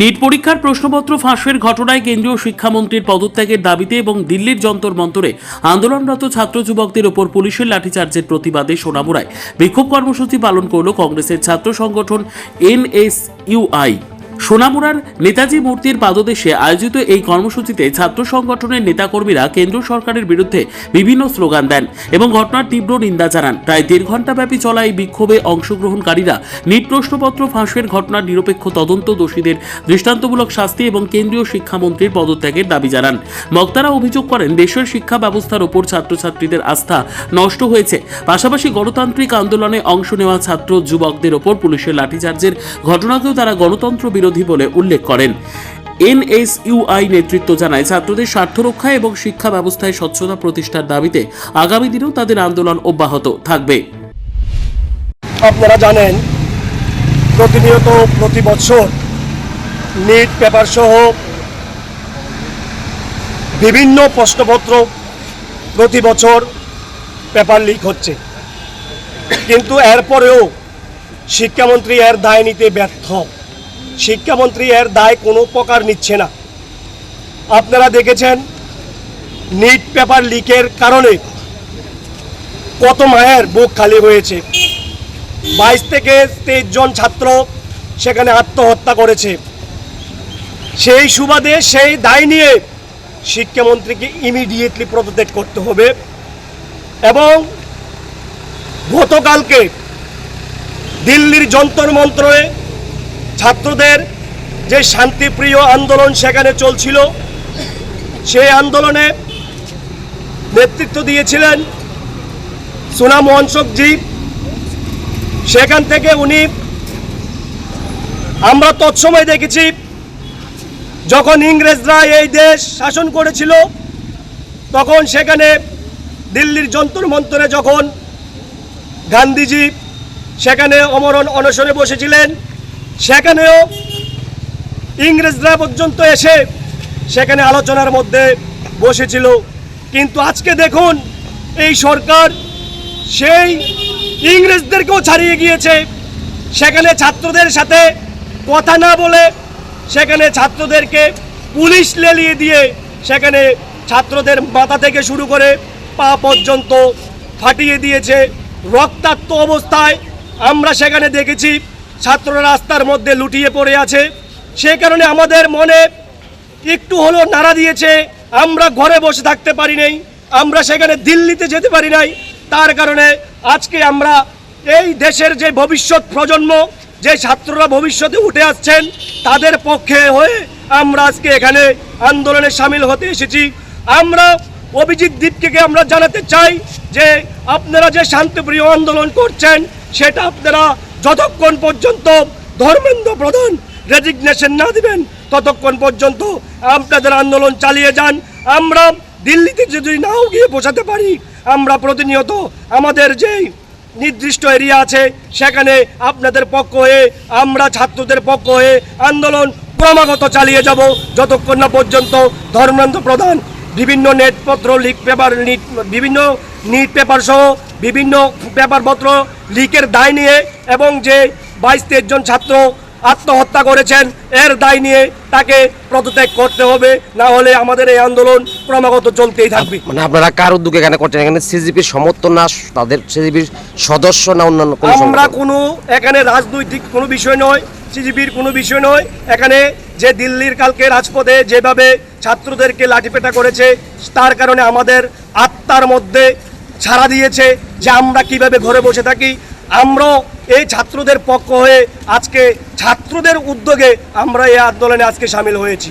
NEET পরীক্ষার প্রশ্নপত্র ফাঁসের ঘটনায় কেন্দ্রীয় শিক্ষামন্ত্রীর পদত্যাগের দাবিতে এবং দিল্লির যন্তর মন্তরে আন্দোলনরত ছাত্র যুবকদের ওপর পুলিশের লাঠিচার্জের প্রতিবাদে সোনামুড়ায় বিক্ষোভ কর্মসূচি পালন করল কংগ্রেসের ছাত্র সংগঠন এনএসইউআই। সোনামুড়ার নেতাজি মূর্তির পাদদেশে আয়োজিত এই কর্মসূচিতে ছাত্র সংগঠনের নেতাকর্মীরা কেন্দ্র সরকারের বিরুদ্ধে বিভিন্ন স্লোগান দেন এবং ঘটনার তীব্র নিন্দা জানান। প্রায় 1.5 ঘণ্টাব্যাপী চলা এই বিক্ষোভে অংশগ্রহণকারীরা নিট প্রশ্নপত্র ফাঁসের ঘটনার নিরপেক্ষ তদন্ত, দোষীদের দৃষ্টান্তমূলক শাস্তি এবং কেন্দ্রীয় শিক্ষামন্ত্রীর পদত্যাগের দাবি জানান। বক্তারা অভিযোগ করেন, দেশের শিক্ষা ব্যবস্থার ওপর ছাত্রছাত্রীদের আস্থা নষ্ট হয়েছে। পাশাপাশি গণতান্ত্রিক আন্দোলনে অংশ নেওয়া ছাত্র যুবকদের ওপর পুলিশের লাঠিচার্জের ঘটনাকেও তারা গণতন্ত্র বিরোধী বলে উল্লেখ করেন। এনএসইউআই নেতৃত্ব জানায়, ছাত্রদের স্বার্থ রক্ষা এবং শিক্ষা ব্যবস্থায় স্বচ্ছতা প্রতিষ্ঠার দাবিতে আগামী দিনেও তাদের আন্দোলন অব্যাহত থাকবে। আপনারা জানেন, প্রতিনিয়ত প্রতি বছর নিট পেপার সহ বিভিন্ন প্রশ্নপত্র প্রতি বছর পেপার লিক হচ্ছে, কিন্তু এরপরেও শিক্ষামন্ত্রী এর দায় নিতে ব্যর্থ। শিক্ষামন্ত্রী এর দায় কোনো প্রকার নিচ্ছে না। আপনারা দেখেছেন নিট পেপার লিকের কারণে কত মায়ের বুক খালি হয়েছে। 22 থেকে 23 জন ছাত্র সেখানে আত্মহত্যা করেছে। সেই সুবাদে সেই দায় নিয়ে শিক্ষামন্ত্রীকে ইমিডিয়েটলি পদত্যাগ করতে হবে। এবং গতকালকে দিল্লির যন্তর মন্তরে ছাত্রদের যে শান্তিপ্রিয় আন্দোলন সেখানে চলছিল, সেই আন্দোলনে নেতৃত্ব দিয়েছিলেন সোনাম ওয়াংচুকজি। সেখান থেকে আমরা তৎসময় দেখেছি, যখন ইংরেজরা এই দেশ শাসন করেছিল, তখন সেখানে দিল্লির যন্তর মন্তরে যখন গান্ধীজি সেখানে অমরণ অনশনে বসেছিলেন, সেখানেও ইংরেজরা পর্যন্ত এসে সেখানে আলোচনার মধ্যে বসেছিল। কিন্তু আজকে দেখুন, এই সরকার সেই ইংরেজদেরকেও ছাড়িয়ে গিয়েছে। সেখানে ছাত্রদের সাথে কথা না বলে সেখানে ছাত্রদেরকে পুলিশ লেলিয়ে দিয়ে সেখানে ছাত্রদের মাথা থেকে শুরু করে পা পর্যন্ত ফাটিয়ে দিয়েছে। রক্তাক্ত অবস্থায় আমরা সেখানে দেখেছি ছাত্ররা রাস্তার মধ্যে লুটিয়ে পড়ে আছে। সে কারণে আমাদের মনে একটু হলেও নাড়া দিয়েছে। আমরা ঘরে বসে থাকতে পারি নাই, আমরা সেখানে দিল্লিতে যেতে পারি নাই। তার কারণে আজকে আমরা এই দেশের যে ভবিষ্যৎ প্রজন্ম, যে ছাত্ররা ভবিষ্যতে উঠে আসছেন, তাদের পক্ষে হয়ে আমরা আজকে এখানে আন্দোলনে সামিল হতে এসেছি। আমরা অভিজিৎ দীপকে আমরা জানাতে চাই যে আপনারা যে শান্তিপ্রিয় আন্দোলন করছেন, সেটা আপনারা যতক্ষণ পর্যন্ত ধর্মেন্দ্র প্রধান রেজিগনেশন না দিবেন ততক্ষণ পর্যন্ত আপনাদের আন্দোলন চালিয়ে যান। আমরা দিল্লিতে যদি নাও গিয়ে পৌঁছাতে পারি, আমরা প্রতিনিয়ত আমাদের যেই নির্দিষ্ট এরিয়া আছে সেখানে আপনাদের পক্ষ হয়ে, আমরা ছাত্রদের পক্ষ হয়ে আন্দোলন ক্রমাগত চালিয়ে যাব, যতক্ষণ না পর্যন্ত ধর্মেন্দ্র প্রধান বিভিন্ন নেটপত্র লিক পেপার, বিভিন্ন নিট পেপার সহ বিভিন্ন পেপারপত্র লিকের দায় নিয়ে এবং যে 22-23 জন ছাত্র আত্মহত্যা করেছেন এর দায় নিয়ে তাকে পদত্যাগ করতে হবে, না হলে আমাদের এই আন্দোলন ক্রমাগত চলতেই থাকবে। মানে আপনারা কার উদ্যোগে এখানে করছেন? এখানে সিজিপির সমর্থন না তাদের সিজিপির সদস্য না অন্যান্য কোনো? আমরা কোনো এখানে রাজনৈতিক কোনো বিষয় নয়, সিজিপির কোনো বিষয় নয়। এখানে যে দিল্লির কালকে রাজপথে যেভাবে ছাত্রদেরকে লাঠিপেটা করেছে, তার কারণে আমাদের আত্মার মধ্যে ছাড়া দিয়েছে যে আমরা কিভাবে ঘরে বসে থাকি। আমরাও এই ছাত্রদের পক্ষ হয়ে আজকে ছাত্রদের উদ্যোগে আমরা এই আন্দোলনে আজকে সামিল হয়েছি।